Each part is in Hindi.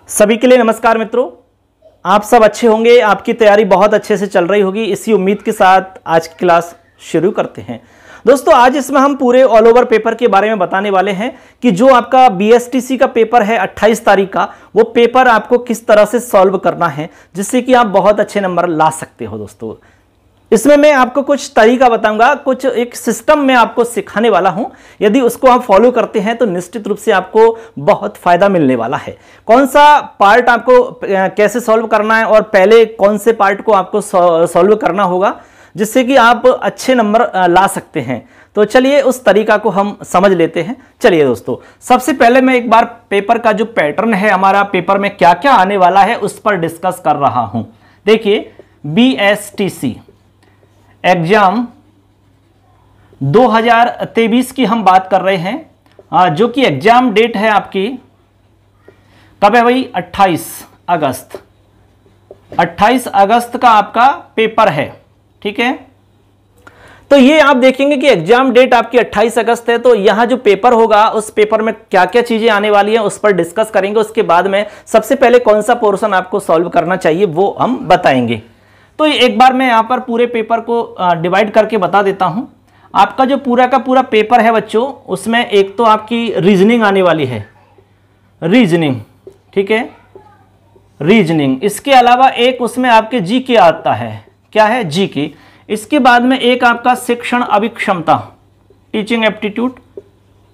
सभी के लिए नमस्कार मित्रों, आप सब अच्छे होंगे। आपकी तैयारी बहुत अच्छे से चल रही होगी। इसी उम्मीद के साथ आज की क्लास शुरू करते हैं। दोस्तों, आज इसमें हम पूरे ऑल ओवर पेपर के बारे में बताने वाले हैं कि जो आपका बीएसटीसी का पेपर है 28 तारीख का, वो पेपर आपको किस तरह से सॉल्व करना है जिससे कि आप बहुत अच्छे नंबर ला सकते हो। दोस्तों, इसमें मैं आपको कुछ तरीका बताऊंगा, कुछ एक सिस्टम में आपको सिखाने वाला हूं। यदि उसको आप फॉलो करते हैं तो निश्चित रूप से आपको बहुत फायदा मिलने वाला है। कौन सा पार्ट आपको कैसे सॉल्व करना है और पहले कौन से पार्ट को आपको सॉल्व करना होगा जिससे कि आप अच्छे नंबर ला सकते हैं। तो चलिए उस तरीका को हम समझ लेते हैं। चलिए दोस्तों, सबसे पहले मैं एक बार पेपर का जो पैटर्न है, हमारा पेपर में क्या क्या आने वाला है उस पर डिस्कस कर रहा हूं। देखिए, बीएसटीसी एग्जाम 2023 की हम बात कर रहे हैं, जो कि एग्जाम डेट है आपकी कब है भाई? 28 अगस्त। 28 अगस्त का आपका पेपर है, ठीक है। तो ये आप देखेंगे कि एग्जाम डेट आपकी 28 अगस्त है। तो यहां जो पेपर होगा उस पेपर में क्या क्या चीजें आने वाली हैं उस पर डिस्कस करेंगे। उसके बाद में सबसे पहले कौन सा पोर्शन आपको सॉल्व करना चाहिए वो हम बताएंगे। तो एक बार मैं यहां पर पूरे पेपर को डिवाइड करके बता देता हूं। आपका जो पूरा का पूरा पेपर है बच्चों, उसमें एक तो आपकी रीजनिंग आने वाली है, रीजनिंग, ठीक है, रीजनिंग। इसके अलावा एक उसमें आपके जीके आता है, क्या है? जीके। इसके बाद में एक आपका शिक्षण अभिक्षमता, टीचिंग एप्टीट्यूड,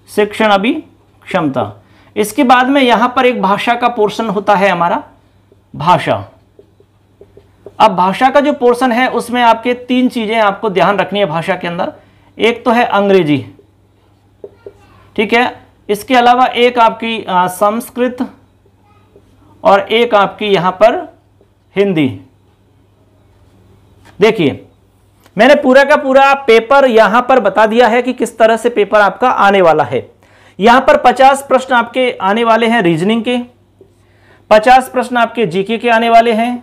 शिक्षण अभिक्षमता। इसके बाद में यहां पर एक भाषा का पोर्शन होता है हमारा, भाषा। अब भाषा का जो पोर्शन है उसमें आपके तीन चीजें आपको ध्यान रखनी है भाषा के अंदर। एक तो है अंग्रेजी, ठीक है। इसके अलावा एक आपकी संस्कृत और एक आपकी यहां पर हिंदी। देखिए, मैंने पूरा का पूरा पेपर यहां पर बता दिया है कि किस तरह से पेपर आपका आने वाला है। यहां पर 50 प्रश्न आपके आने वाले हैं रीजनिंग के, 50 प्रश्न आपके जीके के आने वाले हैं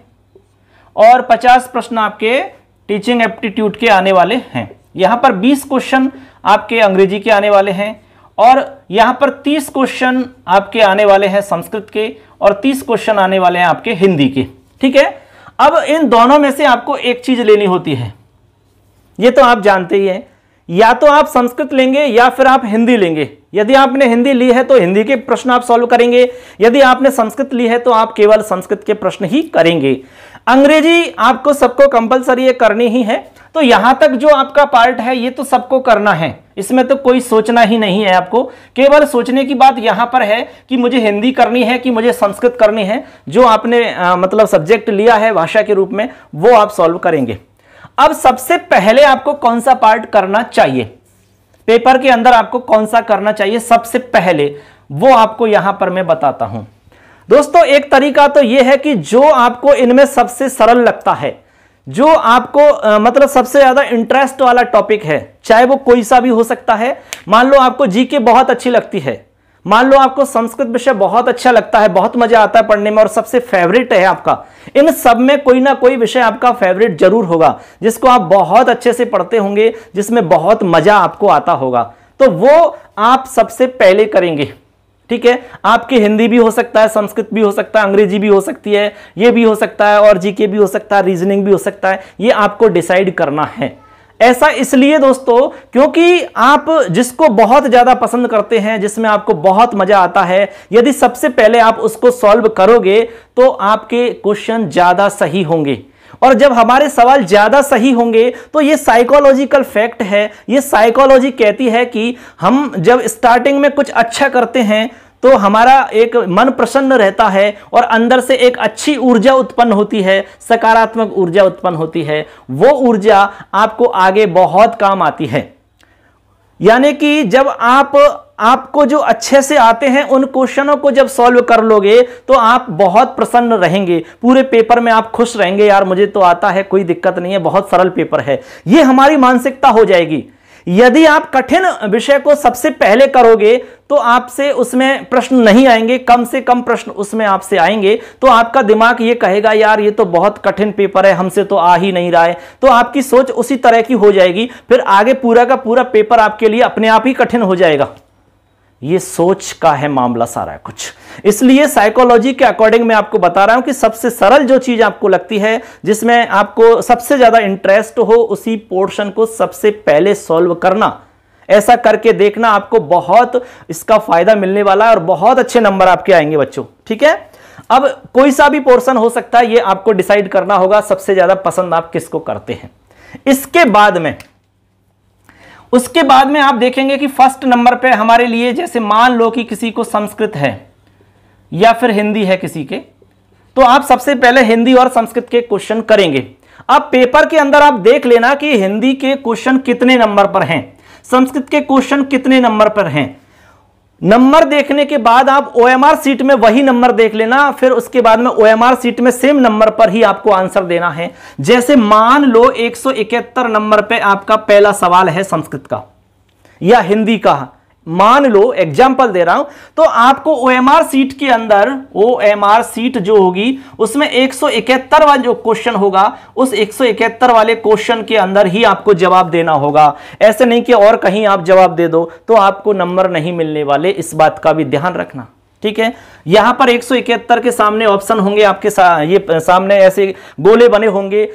और 50 प्रश्न आपके टीचिंग एप्टीट्यूड के आने वाले हैं। यहां पर 20 क्वेश्चन आपके अंग्रेजी के आने वाले हैं और यहां पर 30 क्वेश्चन आपके आने वाले हैं संस्कृत के और 30 क्वेश्चन आने वाले हैं आपके हिंदी के, ठीक है। अब इन दोनों में से आपको एक चीज लेनी होती है, ये तो आप जानते ही हैं। या तो आप संस्कृत लेंगे या फिर आप हिंदी लेंगे। यदि आपने हिंदी ली है तो हिंदी के प्रश्न आप सॉल्व करेंगे, यदि आपने संस्कृत ली है तो आप केवल संस्कृत के प्रश्न ही करेंगे। अंग्रेजी आपको सबको कंपलसरी ये करनी ही है। तो यहां तक जो आपका पार्ट है ये तो सबको करना है, इसमें तो कोई सोचना ही नहीं है आपको। केवल सोचने की बात यहां पर है कि मुझे हिंदी करनी है कि मुझे संस्कृत करनी है। जो आपने मतलब सब्जेक्ट लिया है भाषा के रूप में वो आप सॉल्व करेंगे। अब सबसे पहले आपको कौन सा पार्ट करना चाहिए, पेपर के अंदर आपको कौन सा करना चाहिए सबसे पहले, वो आपको यहां पर मैं बताता हूं। दोस्तों, एक तरीका तो यह है कि जो आपको इनमें सबसे सरल लगता है, जो आपको मतलब सबसे ज्यादा इंटरेस्ट वाला टॉपिक है, चाहे वो कोई सा भी हो सकता है। मान लो आपको जीके बहुत अच्छी लगती है, मान लो आपको संस्कृत विषय बहुत अच्छा लगता है, बहुत मजा आता है पढ़ने में और सबसे फेवरेट है आपका। इन सब में कोई ना कोई विषय आपका फेवरेट जरूर होगा जिसको आप बहुत अच्छे से पढ़ते होंगे, जिसमें बहुत मजा आपको आता होगा। तो वो आप सबसे पहले करेंगे, ठीक है। आपकी हिंदी भी हो सकता है, संस्कृत भी हो सकता है, अंग्रेजी भी हो सकती है, ये भी हो सकता है और जीके भी हो सकता है, रीजनिंग भी हो सकता है। ये आपको डिसाइड करना है। ऐसा इसलिए दोस्तों क्योंकि आप जिसको बहुत ज्यादा पसंद करते हैं, जिसमें आपको बहुत मजा आता है, यदि सबसे पहले आप उसको सॉल्व करोगे तो आपके क्वेश्चन ज्यादा सही होंगे। और जब हमारे सवाल ज्यादा सही होंगे तो ये साइकोलॉजिकल फैक्ट है, ये साइकोलॉजी कहती है कि हम जब स्टार्टिंग में कुछ अच्छा करते हैं तो हमारा एक मन प्रसन्न रहता है और अंदर से एक अच्छी ऊर्जा उत्पन्न होती है, सकारात्मक ऊर्जा उत्पन्न होती है। वो ऊर्जा आपको आगे बहुत काम आती है। यानी कि जब आपको जो अच्छे से आते हैं उन क्वेश्चनों को जब सॉल्व कर लोगे तो आप बहुत प्रसन्न रहेंगे, पूरे पेपर में आप खुश रहेंगे, यार मुझे तो आता है, कोई दिक्कत नहीं है, बहुत सरल पेपर है। ये हमारी मानसिकता हो जाएगी। यदि आप कठिन विषय को सबसे पहले करोगे तो आपसे उसमें प्रश्न नहीं आएंगे, कम से कम प्रश्न उसमें आपसे आएंगे। तो आपका दिमाग ये कहेगा यार ये तो बहुत कठिन पेपर है, हमसे तो आ ही नहीं रहा है। तो आपकी सोच उसी तरह की हो जाएगी, फिर आगे पूरा का पूरा पेपर आपके लिए अपने आप ही कठिन हो जाएगा। ये सोच का है मामला सारा कुछ। इसलिए साइकोलॉजी के अकॉर्डिंग मैं आपको बता रहा हूं कि सबसे सरल जो चीज आपको लगती है, जिसमें आपको सबसे ज्यादा इंटरेस्ट हो, उसी पोर्शन को सबसे पहले सॉल्व करना। ऐसा करके देखना, आपको बहुत इसका फायदा मिलने वाला है और बहुत अच्छे नंबर आपके आएंगे बच्चों। ठीक है, अब कोई सा भी पोर्शन हो सकता है, ये आपको डिसाइड करना होगा सबसे ज्यादा पसंद आप किसको करते हैं। उसके बाद में आप देखेंगे कि फर्स्ट नंबर पे हमारे लिए, जैसे मान लो कि किसी को संस्कृत है या फिर हिंदी है किसी के, तो आप सबसे पहले हिंदी और संस्कृत के क्वेश्चन करेंगे। अब पेपर के अंदर आप देख लेना कि हिंदी के क्वेश्चन कितने नंबर पर हैं, संस्कृत के क्वेश्चन कितने नंबर पर हैं। नंबर देखने के बाद आप ओएमआर सीट में वही नंबर देख लेना, फिर उसके बाद में ओएमआर सीट में सेम नंबर पर ही आपको आंसर देना है। जैसे मान लो 171 नंबर पे आपका पहला सवाल है संस्कृत का या हिंदी का, मान लो एग्जाम्पल दे रहा हूं, तो आपको ओएमआर सीट के अंदर, ओएमआर सीट जो होगी उसमें 171 वाला जो क्वेश्चन होगा, उस 171 वाले क्वेश्चन के अंदर ही आपको जवाब देना होगा। ऐसे नहीं कि और कहीं आप जवाब दे दो तो आपको नंबर नहीं मिलने वाले, इस बात का भी ध्यान रखना। ठीक है, यहां पर 171 के सामने ऑप्शन होंगे आपके ये सामने ऐसे गोले बने होंगे,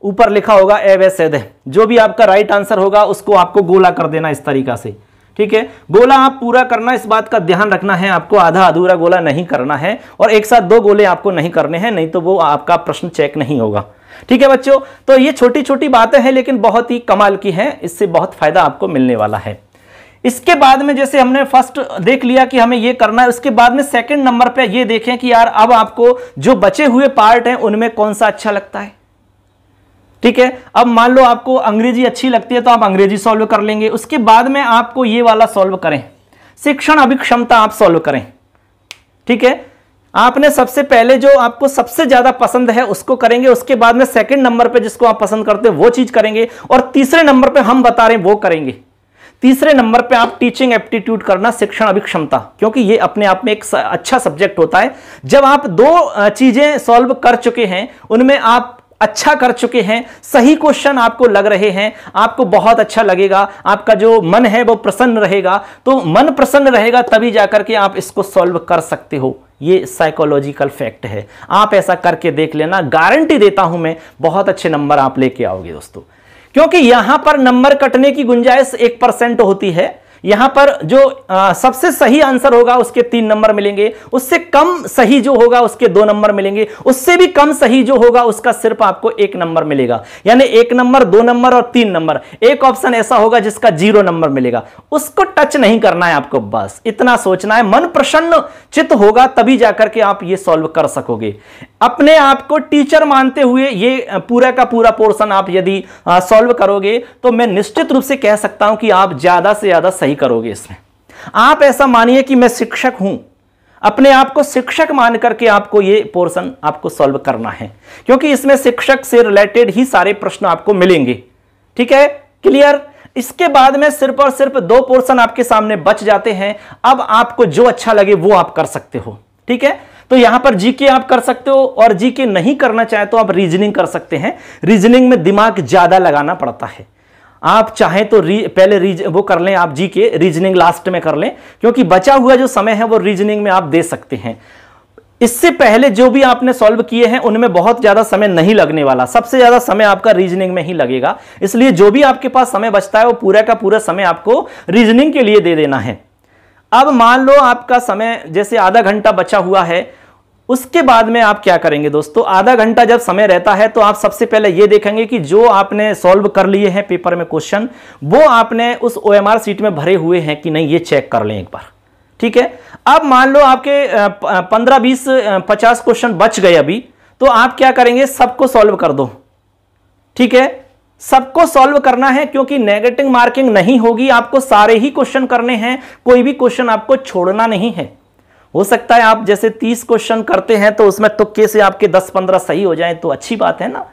ऊपर लिखा होगा ए व सेद, जो भी आपका राइट आंसर होगा उसको आपको गोला कर देना इस तरीका से। ठीक है, गोला आप पूरा करना, इस बात का ध्यान रखना है, आपको आधा अधूरा गोला नहीं करना है और एक साथ 2 गोले आपको नहीं करने हैं, नहीं तो वो आपका प्रश्न चेक नहीं होगा। ठीक है बच्चों, तो ये छोटी छोटी बातें हैं लेकिन बहुत ही कमाल की हैं, इससे बहुत फायदा आपको मिलने वाला है। इसके बाद में जैसे हमने फर्स्ट देख लिया कि हमें ये करना है, उसके बाद में सेकंड नंबर पे ये देखें कि यार अब आपको जो बचे हुए पार्ट हैं उनमें कौन सा अच्छा लगता है। ठीक है, अब मान लो आपको अंग्रेजी अच्छी लगती है तो आप अंग्रेजी सॉल्व कर लेंगे। उसके बाद में आपको ये वाला सॉल्व करें, शिक्षण अभिक्षमता आप सॉल्व करें। ठीक है, आपने सबसे पहले जो आपको सबसे ज्यादा पसंद है उसको करेंगे, उसके बाद में सेकंड नंबर पे जिसको आप पसंद करते हैं वो चीज करेंगे, और तीसरे नंबर पे हम बता रहे हैं वो करेंगे। तीसरे नंबर पे आप टीचिंग एप्टीट्यूड करना, शिक्षण अभिक्षमता, क्योंकि ये अपने आप में एक अच्छा सब्जेक्ट होता है। जब आप 2 चीजें सॉल्व कर चुके हैं, उनमें आप अच्छा कर चुके हैं, सही क्वेश्चन आपको लग रहे हैं, आपको बहुत अच्छा लगेगा, आपका जो मन है वो प्रसन्न रहेगा। तो मन प्रसन्न रहेगा तभी जाकर के आप इसको सॉल्व कर सकते हो, ये साइकोलॉजिकल फैक्ट है। आप ऐसा करके देख लेना, गारंटी देता हूं मैं, बहुत अच्छे नंबर आप लेके आओगे दोस्तों। क्योंकि यहां पर नंबर कटने की गुंजाइश 1% होती है। यहां पर जो सबसे सही आंसर होगा उसके 3 नंबर मिलेंगे, उससे कम सही जो होगा उसके 2 नंबर मिलेंगे, उससे भी कम सही जो होगा उसका सिर्फ आपको 1 नंबर मिलेगा। यानी 1 नंबर, 2 नंबर और 3 नंबर। एक ऑप्शन ऐसा होगा जिसका 0 नंबर मिलेगा, उसको टच नहीं करना है आपको, बस इतना सोचना है। मन प्रसन्न चित्त होगा तभी जाकर के आप ये सॉल्व कर सकोगे। अपने आप को टीचर मानते हुए ये पूरा का पूरा पोर्शन आप यदि सॉल्व करोगे तो मैं निश्चित रूप से कह सकता हूं कि आप ज्यादा से ज्यादा सही करोगे इसमें। आप ऐसा मानिए कि मैं शिक्षक हूं, अपने आप को शिक्षक मान करके आपको ये पोर्शन आपको सॉल्व करना है, क्योंकि इसमें शिक्षक से रिलेटेड ही सारे प्रश्न आपको मिलेंगे। ठीक है, क्लियर। इसके बाद में सिर्फ और सिर्फ 2 पोर्शन आपके सामने बच जाते हैं। अब आपको जो अच्छा लगे वो आप कर सकते हो। ठीक है, तो यहां पर जीके आप कर सकते हो, और जीके नहीं करना चाहे तो आप रीजनिंग कर सकते हैं। रीजनिंग में दिमाग ज्यादा लगाना पड़ता है। आप चाहें तो पहले वो कर लें, आप जीके, रीजनिंग लास्ट में कर लें, क्योंकि बचा हुआ जो समय है वो रीजनिंग में आप दे सकते हैं। इससे पहले जो भी आपने सॉल्व किए हैं उनमें बहुत ज्यादा समय नहीं लगने वाला, सबसे ज्यादा समय आपका रीजनिंग में ही लगेगा। इसलिए जो भी आपके पास समय बचता है वो पूरा का पूरा समय आपको रीजनिंग के लिए दे देना है। अब मान लो आपका समय जैसे आधा घंटा बचा हुआ है, उसके बाद में आप क्या करेंगे दोस्तों, आधा घंटा जब समय रहता है तो आप सबसे पहले ये देखेंगे कि जो आपने सॉल्व कर लिए हैं पेपर में क्वेश्चन, वो आपने उस ओएमआर सीट में भरे हुए हैं कि नहीं, ये चेक कर लें एक बार। ठीक है, अब मान लो आपके 15, 20, 50 क्वेश्चन बच गए अभी, तो आप क्या करेंगे, सबको सॉल्व कर दो। ठीक है, सबको सॉल्व करना है, क्योंकि नेगेटिव मार्किंग नहीं होगी, आपको सारे ही क्वेश्चन करने हैं, कोई भी क्वेश्चन आपको छोड़ना नहीं है। हो सकता है आप जैसे 30 क्वेश्चन करते हैं तो उसमें तुक्के से आपके 10-15 सही हो जाएं तो अच्छी बात है ना,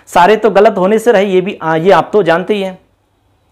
सारे तो गलत होने से रहे, ये आप तो जानते ही हैं।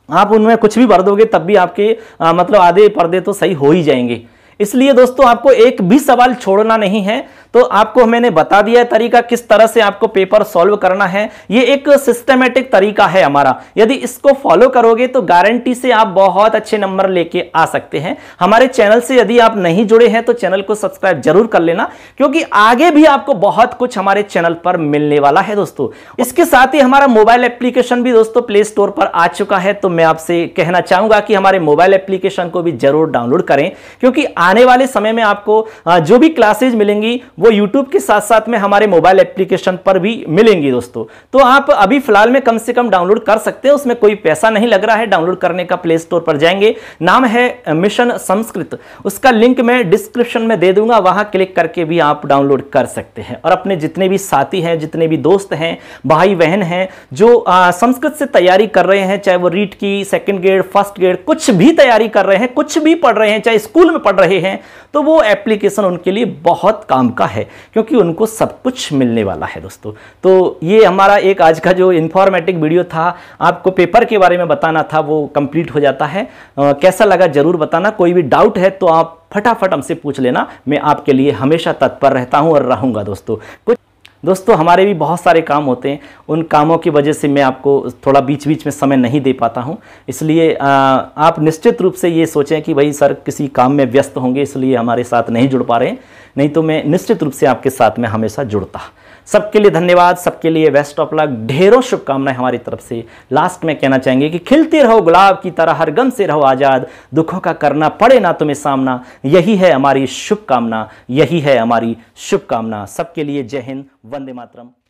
आप उनमें कुछ भी भर दोगे तब भी आपके मतलब आधे पर्दे तो सही हो ही जाएंगे। इसलिए दोस्तों आपको एक भी सवाल छोड़ना नहीं है। तो आपको मैंने बता दिया है तरीका किस तरह से आपको पेपर सॉल्व करना है। ये एक सिस्टमेटिक तरीका है हमारा, यदि इसको फॉलो करोगे तो गारंटी से आप बहुत अच्छे नंबर लेके आ सकते हैं। हमारे चैनल से यदि आप नहीं जुड़े हैं तो चैनल को सब्सक्राइब जरूर कर लेना, क्योंकि आगे भी आपको बहुत कुछ हमारे चैनल पर मिलने वाला है दोस्तों। इसके साथ ही हमारा मोबाइल एप्लीकेशन भी दोस्तों प्ले स्टोर पर आ चुका है, तो मैं आपसे कहना चाहूंगा कि हमारे मोबाइल एप्लीकेशन को भी जरूर डाउनलोड करें, क्योंकि आने वाले समय में आपको जो भी क्लासेज मिलेंगी वो YouTube के साथ साथ में हमारे मोबाइल एप्लीकेशन पर भी मिलेंगी दोस्तों। तो आप अभी फिलहाल में कम से कम डाउनलोड कर सकते हैं, उसमें कोई पैसा नहीं लग रहा है। डाउनलोड करने का प्ले स्टोर पर जाएंगे, नाम है मिशन संस्कृत, उसका लिंक मैं डिस्क्रिप्शन में दे दूंगा, वहां क्लिक करके भी आप डाउनलोड कर सकते हैं। और अपने जितने भी साथी हैं, जितने भी दोस्त हैं, भाई बहन हैं जो संस्कृत से तैयारी कर रहे हैं, चाहे वो रीट की, सेकेंड ग्रेड, फर्स्ट ग्रेड, कुछ भी तैयारी कर रहे हैं, कुछ भी पढ़ रहे हैं, चाहे स्कूल में पढ़ रहे हैं, तो वो एप्लीकेशन उनके लिए बहुत काम का है, क्योंकि उनको सब कुछ मिलने वाला है दोस्तों। तो ये हमारा एक आज का जो इंफॉर्मेटिव वीडियो था, आपको पेपर के बारे में बताना था, वो कंप्लीट हो जाता है। कैसा लगा जरूर बताना। कोई भी डाउट है तो आप फटाफट हमसे पूछ लेना, मैं आपके लिए हमेशा तत्पर रहता हूं और रहूंगा दोस्तों। दोस्तों हमारे भी बहुत सारे काम होते हैं, उन कामों की वजह से मैं आपको थोड़ा बीच बीच में समय नहीं दे पाता हूं, इसलिए आप निश्चित रूप से ये सोचें कि भाई सर किसी काम में व्यस्त होंगे इसलिए हमारे साथ नहीं जुड़ पा रहे, नहीं तो मैं निश्चित रूप से आपके साथ में हमेशा जुड़ता। सबके लिए धन्यवाद, सबके लिए बेस्ट ऑफ लक, ढेरों शुभकामनाएं हमारी तरफ से। लास्ट में कहना चाहेंगे कि खिलते रहो गुलाब की तरह, हर गम से रहो आजाद, दुखों का करना पड़े ना तुम्हें सामना, यही है हमारी शुभकामना, यही है हमारी शुभकामना। सबके लिए जय हिंद, वंदे मातरम।